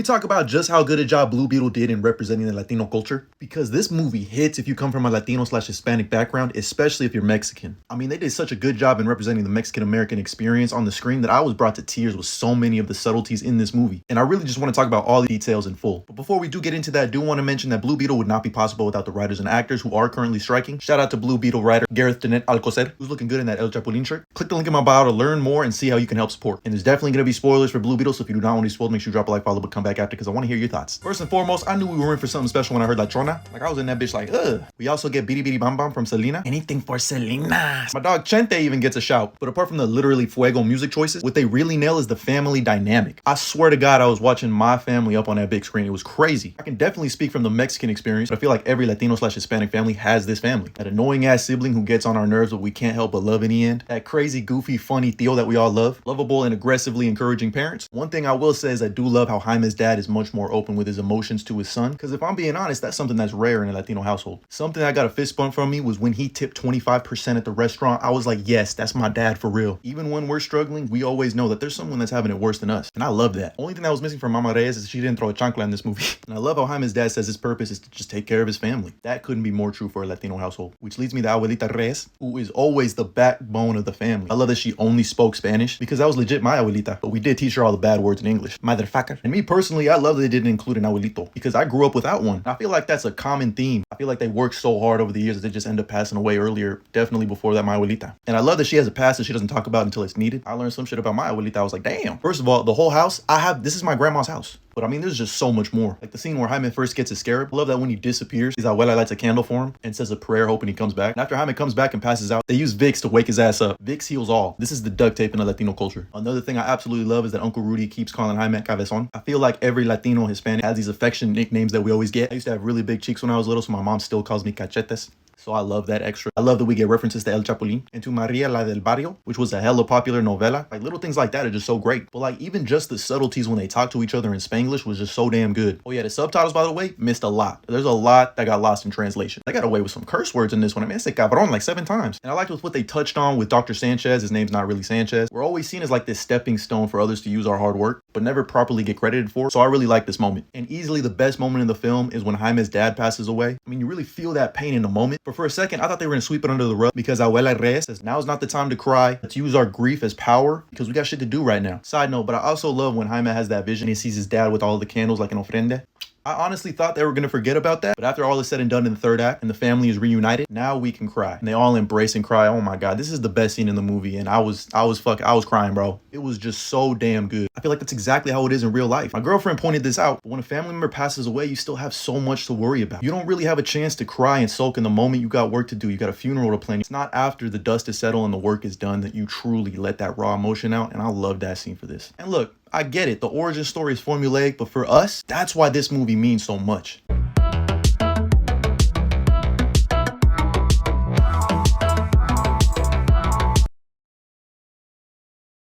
talk about just how good a job Blue Beetle did in representing the Latino culture? Because this movie hits if you come from a Latino/Hispanic background, especially if you're Mexican. I mean, they did such a good job in representing the Mexican-American experience on the screen that I was brought to tears with so many of the subtleties in this movie. And I really just want to talk about all the details in full. But before we do get into that, I do want to mention that Blue Beetle would not be possible without the writers and actors who are currently striking. Shout out to Blue Beetle writer Gareth Denet Alcocer, who's looking good in that El Chapulín shirt. Click the link in my bio to learn more and see how you can help support. And there's definitely going to be spoilers for Blue Beetle, so if you do not want to be spoiled, make sure you drop a like, follow, but come back after because I want to hear your thoughts. First and foremost, I knew we were in for something special when I heard La Chona. Like, I was in that bitch like, ugh. We also get Bidi Bidi Bam Bam from Selena. Anything for Selena. My dog Chente even gets a shout. But apart from the literally fuego music choices, what they really nail is the family dynamic. I swear to God, I was watching my family up on that big screen. It was crazy. I can definitely speak from the Mexican experience, but I feel like every Latino/Hispanic family has this family. That annoying ass sibling who gets on our nerves but we can't help but love in the end. That crazy, goofy, funny Theo that we all love. Lovable and aggressively encouraging parents. One thing I will say is I do love how Jaime's dad is much more open with his emotions to his son, because if I'm being honest, that's something that's rare in a Latino household. Something that got a fist bump from me was when he tipped 25% at the restaurant. I was like, yes, that's my dad for real. Even when we're struggling, we always know that there's someone that's having it worse than us, and I love that. Only thing that was missing from Mama Reyes is she didn't throw a chancla in this movie. And I love how Jaime's dad says his purpose is to just take care of his family. That couldn't be more true for a Latino household, which leads me to Abuelita Reyes, who is always the backbone of the family. I love that she only spoke Spanish, because that was legit my abuelita, but we did teach her all the bad words in English. Motherfucker. And me personally, I love that they didn't include an abuelito, because I grew up without one. And I feel like that's a common theme. I feel like they worked so hard over the years that they just end up passing away earlier, definitely before that, my abuelita. And I love that she has a past that she doesn't talk about until it's needed. I learned some shit about my abuelita. I was like, damn. First of all, the whole house, this is my grandma's house. But I mean, there's just so much more. Like the scene where Jaime first gets his scarab. I love that when he disappears, his abuela lights a candle for him and says a prayer hoping he comes back. And after Jaime comes back and passes out, they use Vicks to wake his ass up. Vicks heals all. This is the duct tape in a Latino culture. Another thing I absolutely love is that Uncle Rudy keeps calling Jaime Cabezon. I feel like every Latino Hispanic has these affectionate nicknames that we always get. I used to have really big cheeks when I was little, so my mom still calls me cachetes. So I love that extra. I love that we get references to El Chapulín and to Maria la del Barrio, which was a hella popular novela. Like little things like that are just so great. But like even just the subtleties when they talk to each other in Spanglish was just so damn good. Oh yeah, the subtitles, by the way, missed a lot. There's a lot that got lost in translation. They got away with some curse words in this one. I mean, I said cabron like 7 times. And I liked with what they touched on with Dr. Sanchez. His name's not really Sanchez. We're always seen as like this stepping stone for others to use our hard work, but never properly get credited for. So I really like this moment. And easily the best moment in the film is when Jaime's dad passes away. I mean, you really feel that pain in the moment. But for a second, I thought they were gonna sweep it under the rug because Abuela Reyes says now is not the time to cry. Let's use our grief as power because we got shit to do right now. Side note, but I also love when Jaime has that vision and he sees his dad with all the candles like an ofrenda. I honestly thought they were going to forget about that, but after all is said and done in the third act and the family is reunited, now we can cry. And they all embrace and cry. Oh my God, this is the best scene in the movie. And I was crying, bro. It was just so damn good. I feel like that's exactly how it is in real life. My girlfriend pointed this out, but when a family member passes away, you still have so much to worry about. You don't really have a chance to cry and sulk in the moment. You got work to do. You got a funeral to plan. It's not after the dust is settled and the work is done that you truly let that raw emotion out. And I love that scene for this. And look, I get it. The origin story is formulaic, but for us, that's why this movie means so much.